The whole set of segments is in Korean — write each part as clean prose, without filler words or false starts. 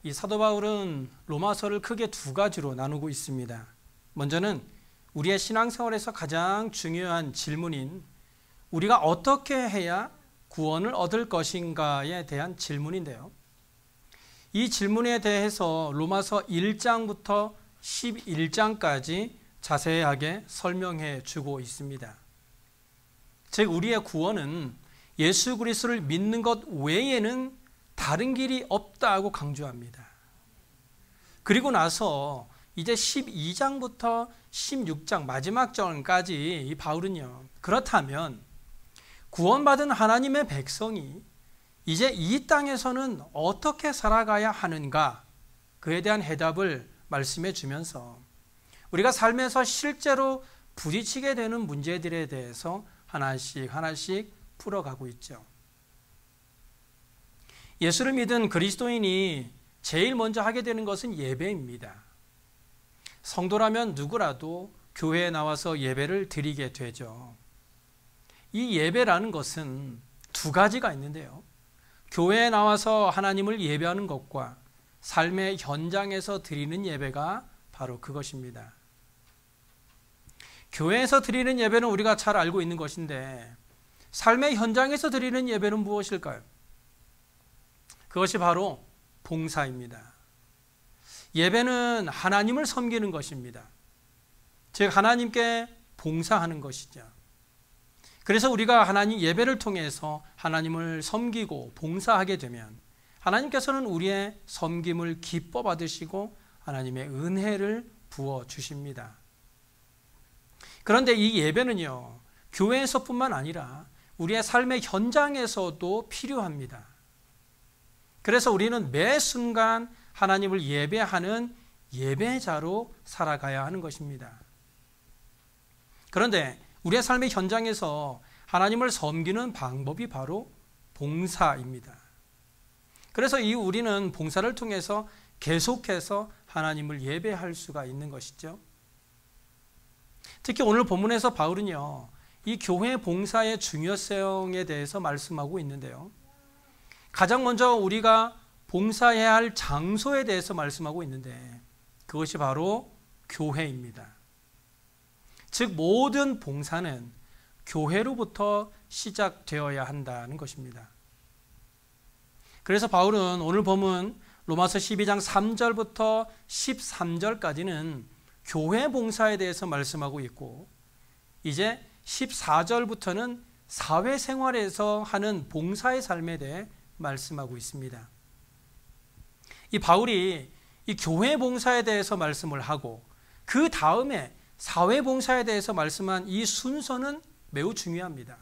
이 사도 바울은 로마서를 크게 두 가지로 나누고 있습니다. 먼저는 우리의 신앙생활에서 가장 중요한 질문인 우리가 어떻게 해야 구원을 얻을 것인가에 대한 질문인데요. 이 질문에 대해서 로마서 1장부터 11장까지 자세하게 설명해 주고 있습니다. 즉 우리의 구원은 예수 그리스도를 믿는 것 외에는 다른 길이 없다고 강조합니다. 그리고 나서 이제 12장부터 16장 마지막 절까지 이 바울은요, 그렇다면 구원받은 하나님의 백성이 이제 이 땅에서는 어떻게 살아가야 하는가, 그에 대한 해답을 말씀해 주면서 우리가 삶에서 실제로 부딪히게 되는 문제들에 대해서 하나씩 하나씩 풀어가고 있죠. 예수를 믿은 그리스도인이 제일 먼저 하게 되는 것은 예배입니다. 성도라면 누구라도 교회에 나와서 예배를 드리게 되죠. 이 예배라는 것은 두 가지가 있는데요. 교회에 나와서 하나님을 예배하는 것과 삶의 현장에서 드리는 예배가 바로 그것입니다. 교회에서 드리는 예배는 우리가 잘 알고 있는 것인데 삶의 현장에서 드리는 예배는 무엇일까요? 그것이 바로 봉사입니다. 예배는 하나님을 섬기는 것입니다. 즉 하나님께 봉사하는 것이죠. 그래서 우리가 하나님 예배를 통해서 하나님을 섬기고 봉사하게 되면 하나님께서는 우리의 섬김을 기뻐 받으시고 하나님의 은혜를 부어 주십니다. 그런데 이 예배는요, 교회에서뿐만 아니라 우리의 삶의 현장에서도 필요합니다. 그래서 우리는 매 순간 하나님을 예배하는 예배자로 살아가야 하는 것입니다. 그런데 우리의 삶의 현장에서 하나님을 섬기는 방법이 바로 봉사입니다. 그래서 우리는 봉사를 통해서 계속해서 하나님을 예배할 수가 있는 것이죠. 특히 오늘 본문에서 바울은요, 이 교회 봉사의 중요성에 대해서 말씀하고 있는데요. 가장 먼저 우리가 봉사해야 할 장소에 대해서 말씀하고 있는데 그것이 바로 교회입니다. 즉 모든 봉사는 교회로부터 시작되어야 한다는 것입니다. 그래서 바울은 오늘 본문 로마서 12장 3절부터 13절까지는 교회 봉사에 대해서 말씀하고 있고 이제 14절부터는 사회생활에서 하는 봉사의 삶에 대해 말씀하고 있습니다. 이 바울이 이 교회 봉사에 대해서 말씀을 하고 그 다음에 사회 봉사에 대해서 말씀한 이 순서는 매우 중요합니다.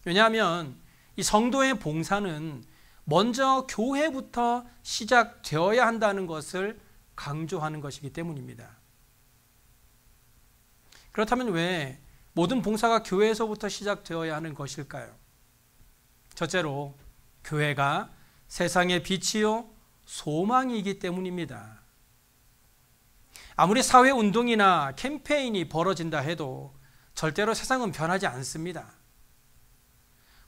왜냐하면 이 성도의 봉사는 먼저 교회부터 시작되어야 한다는 것을 강조하는 것이기 때문입니다. 그렇다면 왜 모든 봉사가 교회에서부터 시작되어야 하는 것일까요? 첫째로 교회가 세상의 빛이요 소망이기 때문입니다. 아무리 사회운동이나 캠페인이 벌어진다 해도 절대로 세상은 변하지 않습니다.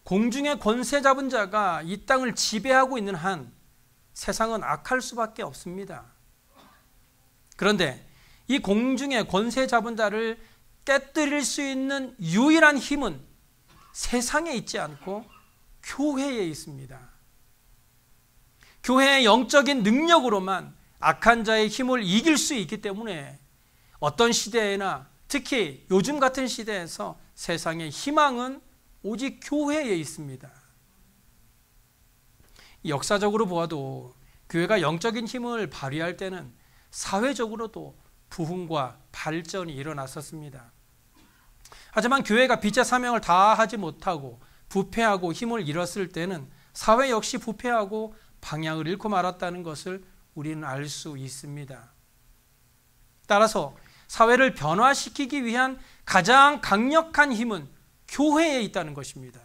공중의 권세 잡은 자가 이 땅을 지배하고 있는 한 세상은 악할 수밖에 없습니다. 그런데 이 공중의 권세 잡은 자를 깨뜨릴 수 있는 유일한 힘은 세상에 있지 않고 교회에 있습니다. 교회의 영적인 능력으로만 악한 자의 힘을 이길 수 있기 때문에 어떤 시대에나 특히 요즘 같은 시대에서 세상의 희망은 오직 교회에 있습니다. 역사적으로 보아도 교회가 영적인 힘을 발휘할 때는 사회적으로도 부흥과 발전이 일어났었습니다. 하지만 교회가 빛의 사명을 다하지 못하고 부패하고 힘을 잃었을 때는 사회 역시 부패하고 방향을 잃고 말았다는 것을 우리는 알 수 있습니다. 따라서 사회를 변화시키기 위한 가장 강력한 힘은 교회에 있다는 것입니다.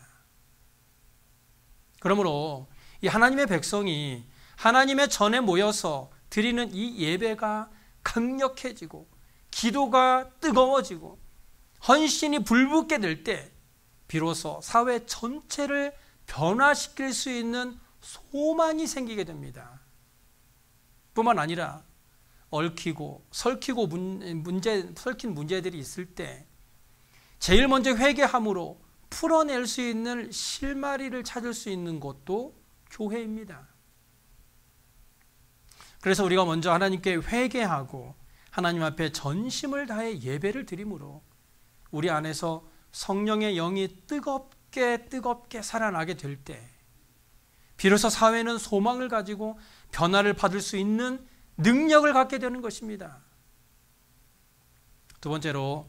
그러므로 이 하나님의 백성이 하나님의 전에 모여서 드리는 이 예배가 강력해지고 기도가 뜨거워지고 헌신이 불붙게 될 때 비로소 사회 전체를 변화시킬 수 있는 소망이 생기게 됩니다. 뿐만 아니라 얽히고 설킨 문제들이 있을 때 제일 먼저 회개함으로 풀어낼 수 있는 실마리를 찾을 수 있는 곳도 교회입니다. 그래서 우리가 먼저 하나님께 회개하고 하나님 앞에 전심을 다해 예배를 드림으로 우리 안에서 성령의 영이 뜨겁게 살아나게 될 때 비로소 사회는 소망을 가지고 변화를 받을 수 있는 능력을 갖게 되는 것입니다. 두 번째로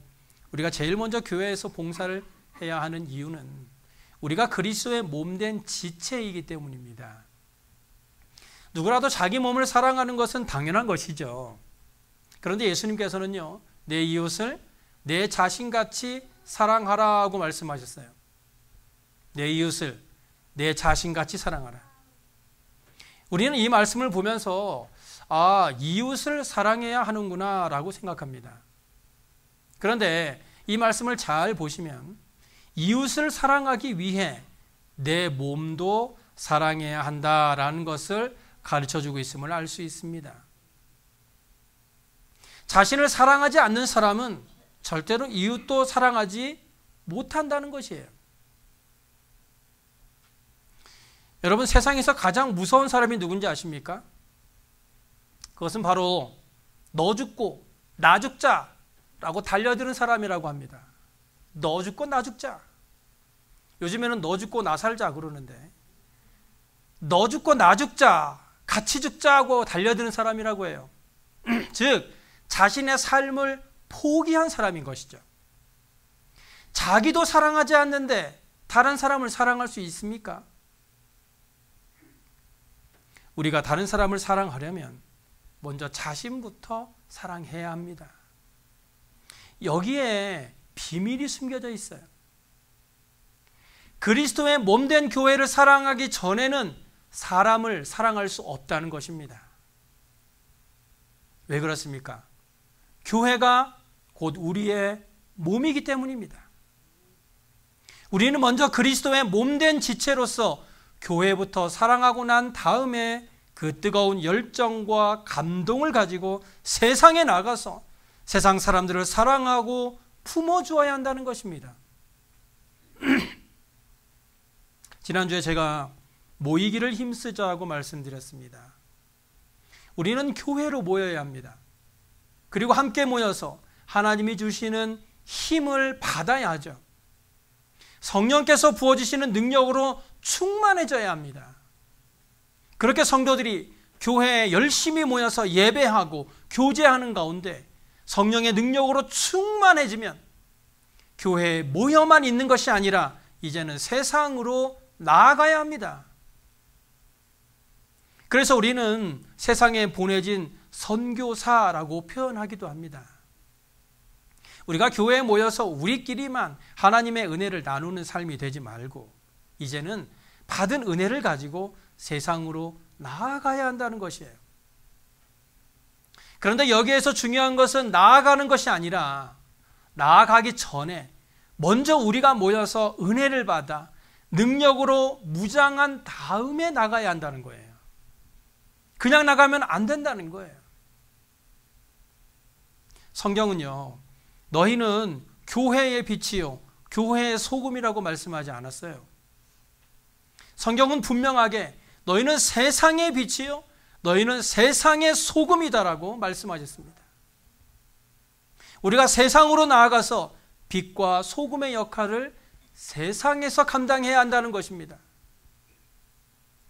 우리가 제일 먼저 교회에서 봉사를 해야 하는 이유는 우리가 그리스도의 몸된 지체이기 때문입니다. 누구라도 자기 몸을 사랑하는 것은 당연한 것이죠. 그런데 예수님께서는요, 내 이웃을 내 자신같이 사랑하라고 말씀하셨어요. 내 이웃을 내 자신같이 사랑하라. 우리는 이 말씀을 보면서 이웃을 사랑해야 하는구나 라고 생각합니다. 그런데 이 말씀을 잘 보시면 이웃을 사랑하기 위해 내 몸도 사랑해야 한다라는 것을 가르쳐주고 있음을 알 수 있습니다. 자신을 사랑하지 않는 사람은 절대로 이웃도 사랑하지 못한다는 것이에요. 여러분, 세상에서 가장 무서운 사람이 누군지 아십니까? 그것은 바로 너 죽고 나 죽자라고 달려드는 사람이라고 합니다. 너 죽고 나 죽자. 요즘에는 너 죽고 나 살자 그러는데 너 죽고 나 죽자, 같이 죽자고 달려드는 사람이라고 해요. 즉 자신의 삶을 포기한 사람인 것이죠. 자기도 사랑하지 않는데 다른 사람을 사랑할 수 있습니까? 우리가 다른 사람을 사랑하려면 먼저 자신부터 사랑해야 합니다. 여기에 비밀이 숨겨져 있어요. 그리스도의 몸된 교회를 사랑하기 전에는 사람을 사랑할 수 없다는 것입니다. 왜 그렇습니까? 교회가 곧 우리의 몸이기 때문입니다. 우리는 먼저 그리스도의 몸된 지체로서 교회부터 사랑하고 난 다음에 그 뜨거운 열정과 감동을 가지고 세상에 나가서 세상 사람들을 사랑하고 품어주어야 한다는 것입니다. 지난주에 제가 모이기를 힘쓰자고 말씀드렸습니다. 우리는 교회로 모여야 합니다. 그리고 함께 모여서 하나님이 주시는 힘을 받아야 하죠. 성령께서 부어주시는 능력으로 충만해져야 합니다. 그렇게 성도들이 교회에 열심히 모여서 예배하고 교제하는 가운데 성령의 능력으로 충만해지면 교회에 모여만 있는 것이 아니라 이제는 세상으로 나아가야 합니다. 그래서 우리는 세상에 보내진 선교사라고 표현하기도 합니다. 우리가 교회에 모여서 우리끼리만 하나님의 은혜를 나누는 삶이 되지 말고 이제는 받은 은혜를 가지고 세상으로 나아가야 한다는 것이에요. 그런데 여기에서 중요한 것은 나아가는 것이 아니라 나아가기 전에 먼저 우리가 모여서 은혜를 받아 능력으로 무장한 다음에 나가야 한다는 거예요. 그냥 나가면 안 된다는 거예요. 성경은요, 너희는 교회의 빛이요 교회의 소금이라고 말씀하지 않았어요. 성경은 분명하게 너희는 세상의 빛이요 너희는 세상의 소금이다라고 말씀하셨습니다. 우리가 세상으로 나아가서 빛과 소금의 역할을 세상에서 감당해야 한다는 것입니다.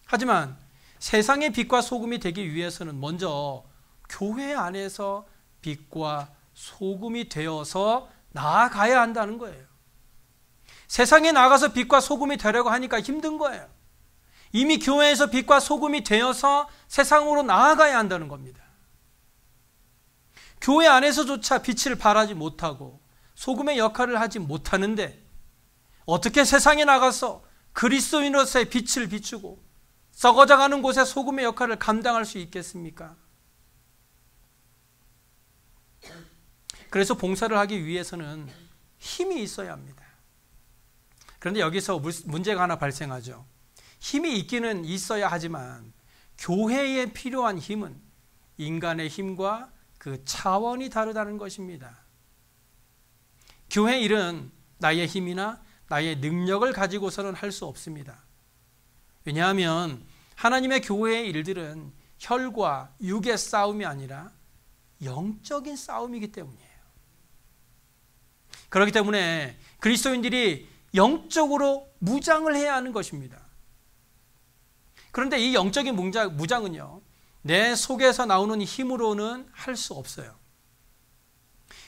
하지만 세상의 빛과 소금이 되기 위해서는 먼저 교회 안에서 빛과 소금이 되어서 나아가야 한다는 거예요. 세상에 나가서 빛과 소금이 되려고 하니까 힘든 거예요. 이미 교회에서 빛과 소금이 되어서 세상으로 나아가야 한다는 겁니다. 교회 안에서조차 빛을 발하지 못하고 소금의 역할을 하지 못하는데 어떻게 세상에 나가서 그리스도인으로서의 빛을 비추고 썩어져가는 곳에 소금의 역할을 감당할 수 있겠습니까? 그래서 봉사를 하기 위해서는 힘이 있어야 합니다. 그런데 여기서 문제가 하나 발생하죠. 힘이 있기는 있어야 하지만 교회에 필요한 힘은 인간의 힘과 그 차원이 다르다는 것입니다. 교회 일은 나의 힘이나 나의 능력을 가지고서는 할 수 없습니다. 왜냐하면 하나님의 교회의 일들은 혈과 육의 싸움이 아니라 영적인 싸움이기 때문이에요. 그렇기 때문에 그리스도인들이 영적으로 무장을 해야 하는 것입니다. 그런데 이 영적인 무장은요, 내 속에서 나오는 힘으로는 할 수 없어요.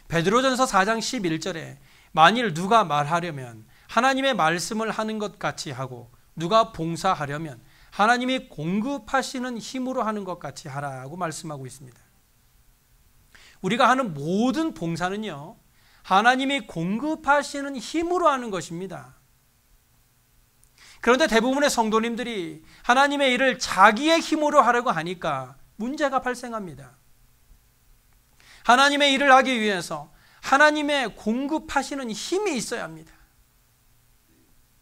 베드로전서 4장 11절에 만일 누가 말하려면 하나님의 말씀을 하는 것 같이 하고 누가 봉사하려면 하나님이 공급하시는 힘으로 하는 것 같이 하라고 말씀하고 있습니다. 우리가 하는 모든 봉사는요, 하나님이 공급하시는 힘으로 하는 것입니다. 그런데 대부분의 성도님들이 하나님의 일을 자기의 힘으로 하려고 하니까 문제가 발생합니다. 하나님의 일을 하기 위해서 하나님의 공급하시는 힘이 있어야 합니다.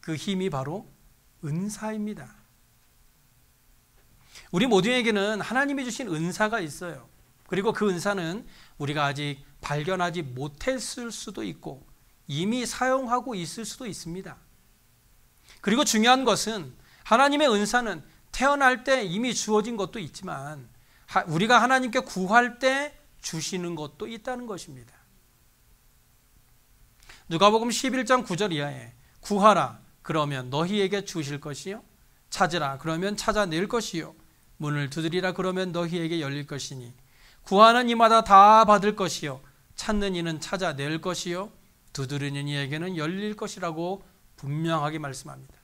그 힘이 바로 은사입니다. 우리 모두에게는 하나님이 주신 은사가 있어요. 그리고 그 은사는 우리가 아직 발견하지 못했을 수도 있고 이미 사용하고 있을 수도 있습니다. 그리고 중요한 것은 하나님의 은사는 태어날 때 이미 주어진 것도 있지만 우리가 하나님께 구할 때 주시는 것도 있다는 것입니다. 누가복음 11장 9절 이하에 구하라 그러면 너희에게 주실 것이요 찾으라 그러면 찾아낼 것이요 문을 두드리라 그러면 너희에게 열릴 것이니 구하는 이마다 다 받을 것이요 찾는 이는 찾아낼 것이요 두드리는 이에게는 열릴 것이라고 분명하게 말씀합니다.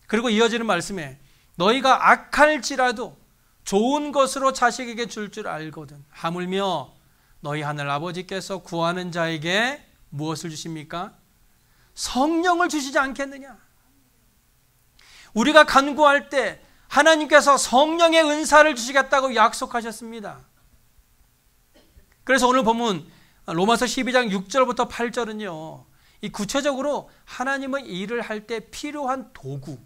그리고 이어지는 말씀에 너희가 악할지라도 좋은 것으로 자식에게 줄 줄 알거든 하물며 너희 하늘 아버지께서 구하는 자에게 무엇을 주십니까? 성령을 주시지 않겠느냐? 우리가 간구할 때 하나님께서 성령의 은사를 주시겠다고 약속하셨습니다. 그래서 오늘 본문 로마서 12장 6절부터 8절은요, 이 구체적으로 하나님의 일을 할 때 필요한 도구,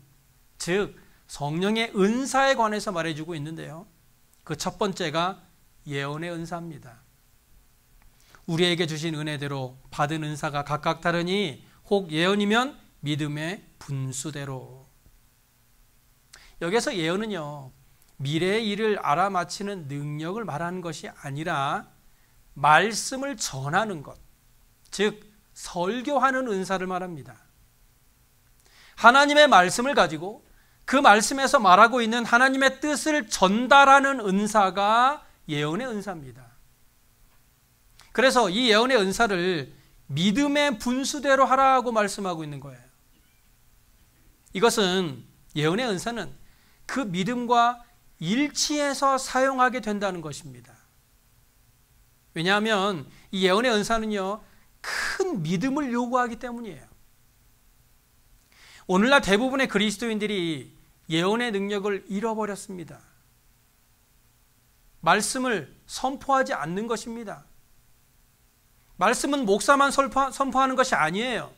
즉 성령의 은사에 관해서 말해주고 있는데요. 그 첫 번째가 예언의 은사입니다. 우리에게 주신 은혜대로 받은 은사가 각각 다르니 혹 예언이면 믿음의 분수대로. 여기서 예언은요, 미래의 일을 알아맞히는 능력을 말하는 것이 아니라 말씀을 전하는 것, 즉 설교하는 은사를 말합니다. 하나님의 말씀을 가지고 그 말씀에서 말하고 있는 하나님의 뜻을 전달하는 은사가 예언의 은사입니다. 그래서 이 예언의 은사를 믿음의 분수대로 하라고 말씀하고 있는 거예요. 이것은 예언의 은사는 그 믿음과 일치해서 사용하게 된다는 것입니다. 왜냐하면 이 예언의 은사는요, 큰 믿음을 요구하기 때문이에요. 오늘날 대부분의 그리스도인들이 예언의 능력을 잃어버렸습니다. 말씀을 선포하지 않는 것입니다. 말씀은 목사만 선포하는 것이 아니에요.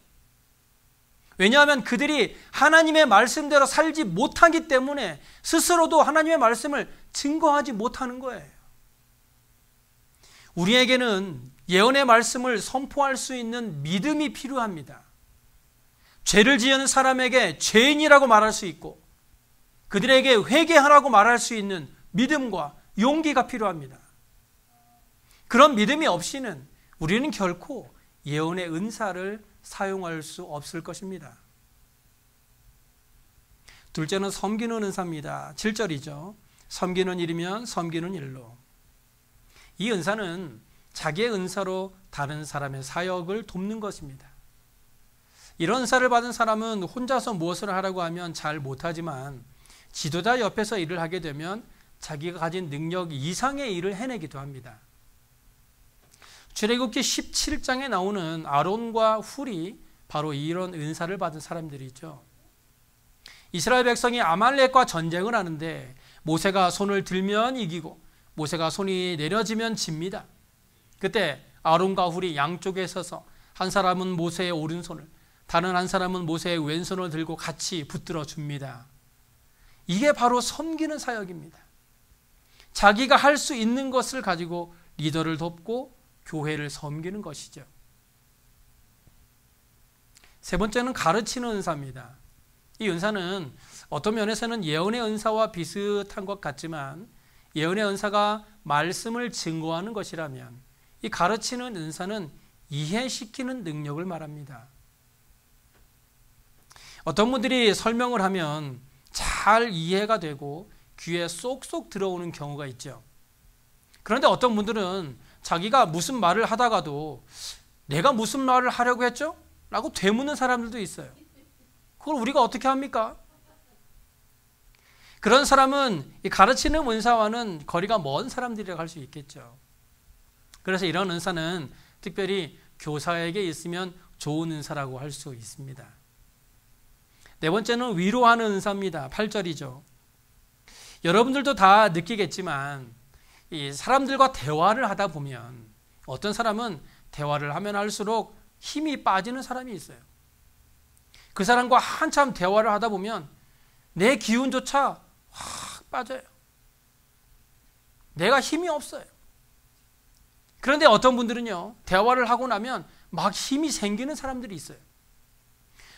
왜냐하면 그들이 하나님의 말씀대로 살지 못하기 때문에 스스로도 하나님의 말씀을 증거하지 못하는 거예요. 우리에게는 예언의 말씀을 선포할 수 있는 믿음이 필요합니다. 죄를 지은 사람에게 죄인이라고 말할 수 있고 그들에게 회개하라고 말할 수 있는 믿음과 용기가 필요합니다. 그런 믿음이 없이는 우리는 결코 예언의 은사를 사용할 수 없을 것입니다. 둘째는 섬기는 은사입니다. 7절이죠. 섬기는 일이면 섬기는 일로. 이 은사는 자기의 은사로 다른 사람의 사역을 돕는 것입니다. 이런 은사를 받은 사람은 혼자서 무엇을 하라고 하면 잘 못하지만 지도자 옆에서 일을 하게 되면 자기가 가진 능력 이상의 일을 해내기도 합니다. 출애굽기 17장에 나오는 아론과 훌이 바로 이런 은사를 받은 사람들이죠. 이스라엘 백성이 아말렉과 전쟁을 하는데 모세가 손을 들면 이기고 모세가 손이 내려지면 집니다. 그때 아론과 훌이 양쪽에 서서 한 사람은 모세의 오른손을 다른 한 사람은 모세의 왼손을 들고 같이 붙들어 줍니다. 이게 바로 섬기는 사역입니다. 자기가 할 수 있는 것을 가지고 리더를 돕고 교회를 섬기는 것이죠. 세 번째는 가르치는 은사입니다. 이 은사는 어떤 면에서는 예언의 은사와 비슷한 것 같지만 예언의 은사가 말씀을 증거하는 것이라면 이 가르치는 은사는 이해시키는 능력을 말합니다. 어떤 분들이 설명을 하면 잘 이해가 되고 귀에 쏙쏙 들어오는 경우가 있죠. 그런데 어떤 분들은 자기가 무슨 말을 하다가도 내가 무슨 말을 하려고 했죠? 라고 되묻는 사람들도 있어요. 그걸 우리가 어떻게 합니까? 그런 사람은 이 가르치는 은사와는 거리가 먼 사람들이라고 할 수 있겠죠. 그래서 이런 은사는 특별히 교사에게 있으면 좋은 은사라고 할 수 있습니다. 네 번째는 위로하는 은사입니다. 8절이죠. 여러분들도 다 느끼겠지만 이 사람들과 대화를 하다 보면 어떤 사람은 대화를 하면 할수록 힘이 빠지는 사람이 있어요. 그 사람과 한참 대화를 하다 보면 내 기운조차 확 빠져요. 내가 힘이 없어요. 그런데 어떤 분들은요, 대화를 하고 나면 막 힘이 생기는 사람들이 있어요.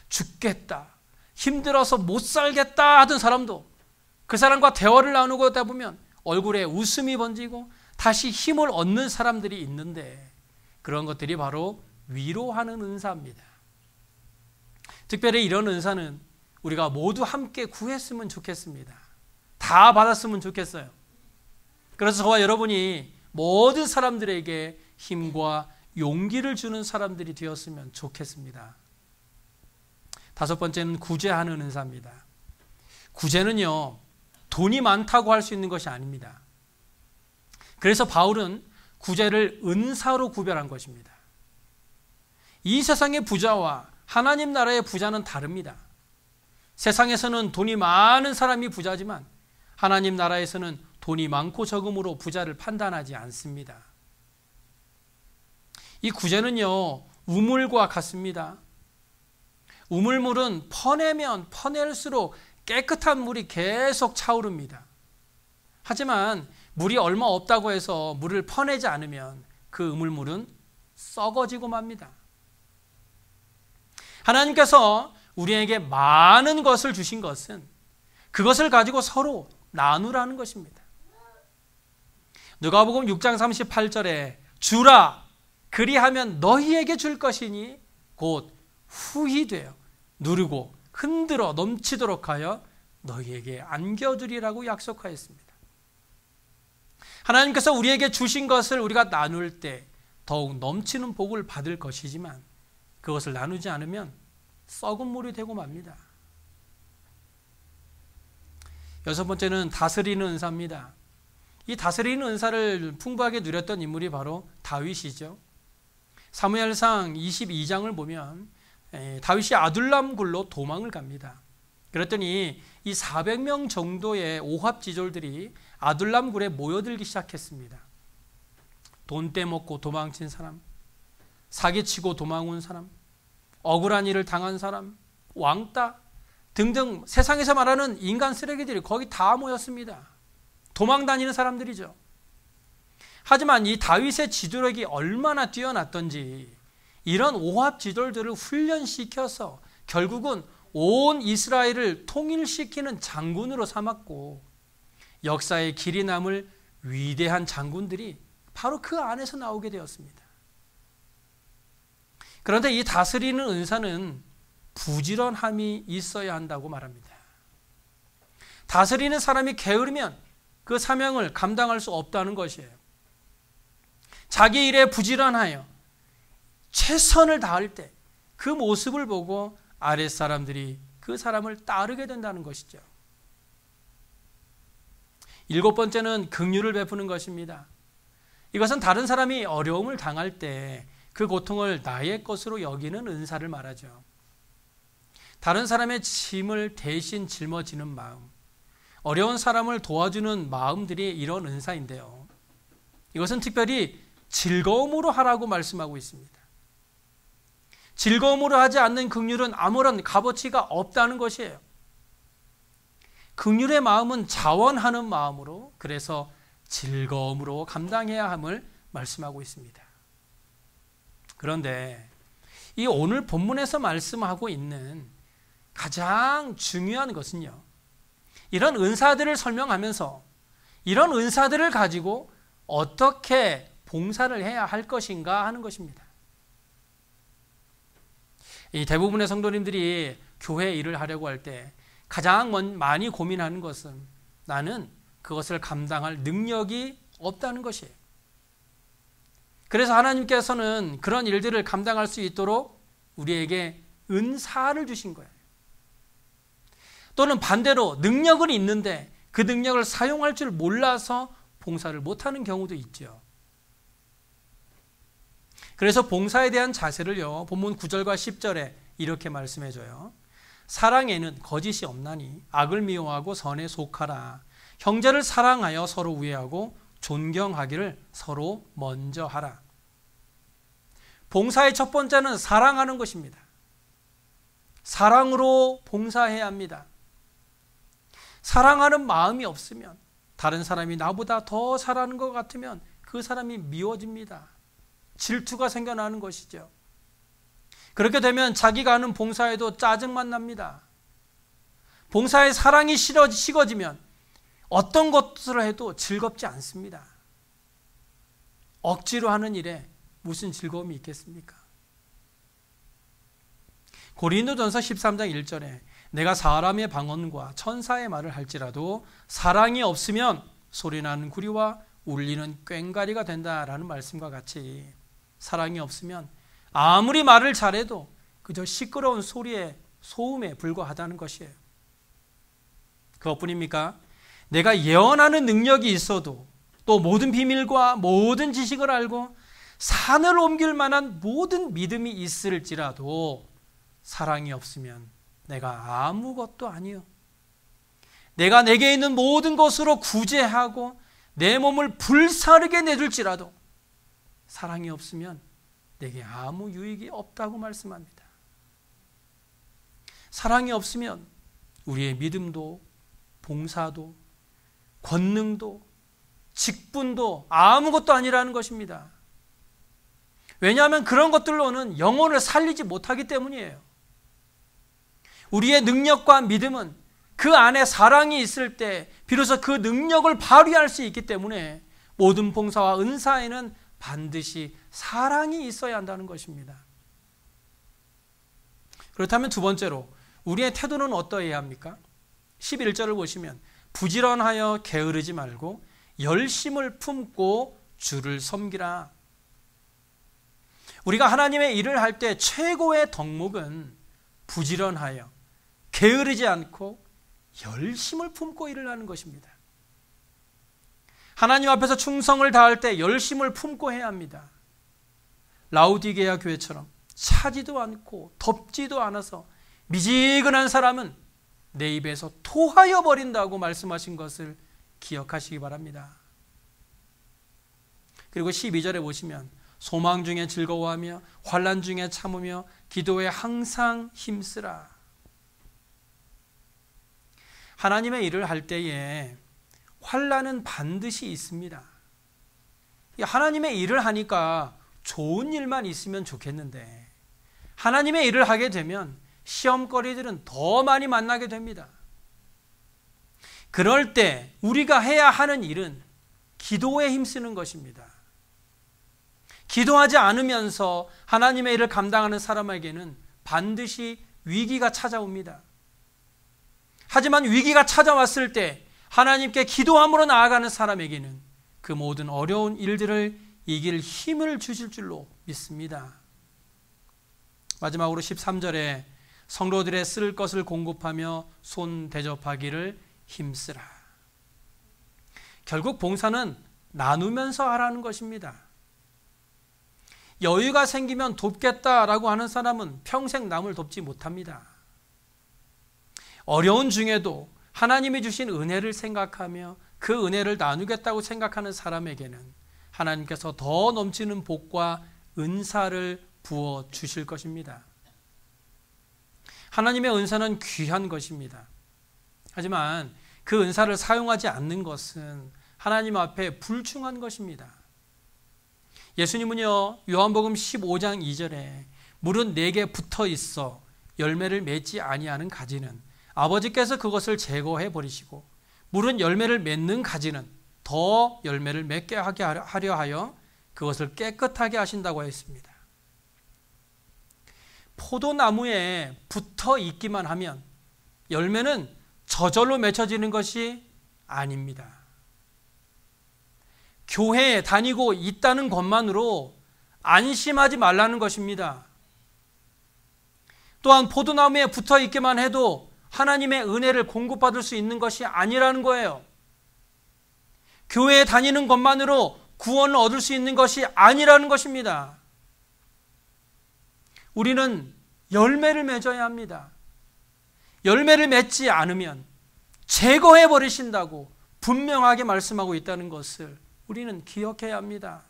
죽겠다, 힘들어서 못 살겠다 하던 사람도 그 사람과 대화를 나누고 하다 보면 얼굴에 웃음이 번지고 다시 힘을 얻는 사람들이 있는데 그런 것들이 바로 위로하는 은사입니다. 특별히 이런 은사는 우리가 모두 함께 구했으면 좋겠습니다. 다 받았으면 좋겠어요. 그래서 저와 여러분이 모든 사람들에게 힘과 용기를 주는 사람들이 되었으면 좋겠습니다. 다섯 번째는 구제하는 은사입니다. 구제는요, 돈이 많다고 할 수 있는 것이 아닙니다. 그래서 바울은 구제를 은사로 구별한 것입니다. 이 세상의 부자와 하나님 나라의 부자는 다릅니다. 세상에서는 돈이 많은 사람이 부자지만 하나님 나라에서는 돈이 많고 적음으로 부자를 판단하지 않습니다. 이 구제는요, 우물과 같습니다. 우물물은 퍼내면 퍼낼수록 깨끗한 물이 계속 차오릅니다. 하지만 물이 얼마 없다고 해서 물을 퍼내지 않으면 그 우물물은 썩어지고 맙니다. 하나님께서 우리에게 많은 것을 주신 것은 그것을 가지고 서로 나누라는 것입니다. 누가복음 6장 38절에 주라 그리하면 너희에게 줄 것이니 곧 후히 되어 누르고 흔들어 넘치도록 하여 너희에게 안겨주리라고 약속하였습니다. 하나님께서 우리에게 주신 것을 우리가 나눌 때 더욱 넘치는 복을 받을 것이지만 그것을 나누지 않으면 썩은 물이 되고 맙니다. 여섯 번째는 다스리는 은사입니다. 이 다스리는 은사를 풍부하게 누렸던 인물이 바로 다윗이죠. 사무엘상 22장을 보면 다윗이 아둘람 굴로 도망을 갑니다. 그랬더니 이 400명 정도의 오합지졸들이 아둘람 굴에 모여들기 시작했습니다. 돈 떼먹고 도망친 사람, 사기치고 도망온 사람, 억울한 일을 당한 사람, 왕따 등등 세상에서 말하는 인간 쓰레기들이 거기 다 모였습니다. 도망 다니는 사람들이죠. 하지만 이 다윗의 지도력이 얼마나 뛰어났던지 이런 오합지졸들을 훈련시켜서 결국은 온 이스라엘을 통일시키는 장군으로 삼았고 역사의 길이 남을 위대한 장군들이 바로 그 안에서 나오게 되었습니다. 그런데 이 다스리는 은사는 부지런함이 있어야 한다고 말합니다. 다스리는 사람이 게으르면 그 사명을 감당할 수 없다는 것이에요. 자기 일에 부지런하여 최선을 다할 때 그 모습을 보고 아랫사람들이 그 사람을 따르게 된다는 것이죠. 일곱 번째는 긍휼을 베푸는 것입니다. 이것은 다른 사람이 어려움을 당할 때 그 고통을 나의 것으로 여기는 은사를 말하죠. 다른 사람의 짐을 대신 짊어지는 마음, 어려운 사람을 도와주는 마음들이 이런 은사인데요. 이것은 특별히 즐거움으로 하라고 말씀하고 있습니다. 즐거움으로 하지 않는 긍휼은 아무런 값어치가 없다는 것이에요. 긍휼의 마음은 자원하는 마음으로, 그래서 즐거움으로 감당해야 함을 말씀하고 있습니다. 그런데 이 오늘 본문에서 말씀하고 있는 가장 중요한 것은요, 이런 은사들을 설명하면서 이런 은사들을 가지고 어떻게 봉사를 해야 할 것인가 하는 것입니다. 이 대부분의 성도님들이 교회 일을 하려고 할 때 가장 많이 고민하는 것은 나는 그것을 감당할 능력이 없다는 것이에요. 그래서 하나님께서는 그런 일들을 감당할 수 있도록 우리에게 은사를 주신 거예요. 또는 반대로 능력은 있는데 그 능력을 사용할 줄 몰라서 봉사를 못하는 경우도 있죠. 그래서 봉사에 대한 자세를요, 본문 9절과 10절에 이렇게 말씀해줘요. 사랑에는 거짓이 없나니 악을 미워하고 선에 속하라. 형제를 사랑하여 서로 우애하고 존경하기를 서로 먼저 하라. 봉사의 첫 번째는 사랑하는 것입니다. 사랑으로 봉사해야 합니다. 사랑하는 마음이 없으면, 다른 사람이 나보다 더 잘하는 것 같으면 그 사람이 미워집니다. 질투가 생겨나는 것이죠. 그렇게 되면 자기가 하는 봉사에도 짜증만 납니다. 봉사에 사랑이 식어지면 어떤 것을 해도 즐겁지 않습니다. 억지로 하는 일에 무슨 즐거움이 있겠습니까? 고린도전서 13장 1절에 내가 사람의 방언과 천사의 말을 할지라도 사랑이 없으면 소리나는 구리와 울리는 꽹과리가 된다라는 말씀과 같이 사랑이 없으면 아무리 말을 잘해도 그저 시끄러운 소리에 소음에 불과하다는 것이에요. 그것뿐입니까? 내가 예언하는 능력이 있어도 또 모든 비밀과 모든 지식을 알고 산을 옮길 만한 모든 믿음이 있을지라도 사랑이 없으면 내가 아무것도 아니요. 내가 내게 있는 모든 것으로 구제하고 내 몸을 불사르게 내줄지라도 사랑이 없으면 내게 아무 유익이 없다고 말씀합니다. 사랑이 없으면 우리의 믿음도 봉사도 권능도 직분도 아무것도 아니라는 것입니다. 왜냐하면 그런 것들로는 영혼을 살리지 못하기 때문이에요. 우리의 능력과 믿음은 그 안에 사랑이 있을 때 비로소 그 능력을 발휘할 수 있기 때문에 모든 봉사와 은사에는 반드시 사랑이 있어야 한다는 것입니다. 그렇다면 두 번째로 우리의 태도는 어떠해야 합니까? 11절을 보시면 부지런하여 게으르지 말고 열심을 품고 주를 섬기라. 우리가 하나님의 일을 할 때 최고의 덕목은 부지런하여 게으르지 않고 열심을 품고 일을 하는 것입니다. 하나님 앞에서 충성을 다할 때 열심을 품고 해야 합니다. 라우디게아 교회처럼 차지도 않고 덥지도 않아서 미지근한 사람은 내 입에서 토하여 버린다고 말씀하신 것을 기억하시기 바랍니다. 그리고 12절에 보시면 소망 중에 즐거워하며 환난 중에 참으며 기도에 항상 힘쓰라. 하나님의 일을 할 때에 환난은 반드시 있습니다. 하나님의 일을 하니까 좋은 일만 있으면 좋겠는데 하나님의 일을 하게 되면 시험거리들은 더 많이 만나게 됩니다. 그럴 때 우리가 해야 하는 일은 기도에 힘쓰는 것입니다. 기도하지 않으면서 하나님의 일을 감당하는 사람에게는 반드시 위기가 찾아옵니다. 하지만 위기가 찾아왔을 때 하나님께 기도함으로 나아가는 사람에게는 그 모든 어려운 일들을 이길 힘을 주실 줄로 믿습니다. 마지막으로 13절에 성도들의 쓸 것을 공급하며 손 대접하기를 힘쓰라. 결국 봉사는 나누면서 하라는 것입니다. 여유가 생기면 돕겠다라고 하는 사람은 평생 남을 돕지 못합니다. 어려운 중에도 하나님이 주신 은혜를 생각하며 그 은혜를 나누겠다고 생각하는 사람에게는 하나님께서 더 넘치는 복과 은사를 부어 주실 것입니다. 하나님의 은사는 귀한 것입니다. 하지만 그 은사를 사용하지 않는 것은 하나님 앞에 불충한 것입니다. 예수님은요, 요한복음 15장 2절에 물은 내게 붙어 있어 열매를 맺지 아니하는 가지는 아버지께서 그것을 제거해 버리시고 물은 열매를 맺는 가지는 더 열매를 맺게 하게 하려 하여 그것을 깨끗하게 하신다고 했습니다. 포도나무에 붙어 있기만 하면 열매는 저절로 맺혀지는 것이 아닙니다. 교회에 다니고 있다는 것만으로 안심하지 말라는 것입니다. 또한 포도나무에 붙어 있기만 해도 하나님의 은혜를 공급받을 수 있는 것이 아니라는 거예요. 교회에 다니는 것만으로 구원을 얻을 수 있는 것이 아니라는 것입니다. 우리는 열매를 맺어야 합니다. 열매를 맺지 않으면 제거해 버리신다고 분명하게 말씀하고 있다는 것을 우리는 기억해야 합니다.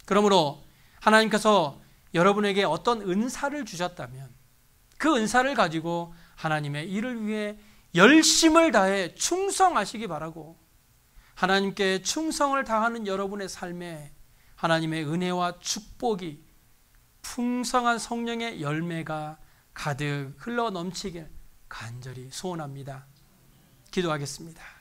그러므로 하나님께서 여러분에게 어떤 은사를 주셨다면 그 은사를 가지고 하나님의 일을 위해 열심을 다해 충성하시기 바라고, 하나님께 충성을 다하는 여러분의 삶에 하나님의 은혜와 축복이, 풍성한 성령의 열매가 가득 흘러 넘치길 간절히 소원합니다. 기도하겠습니다.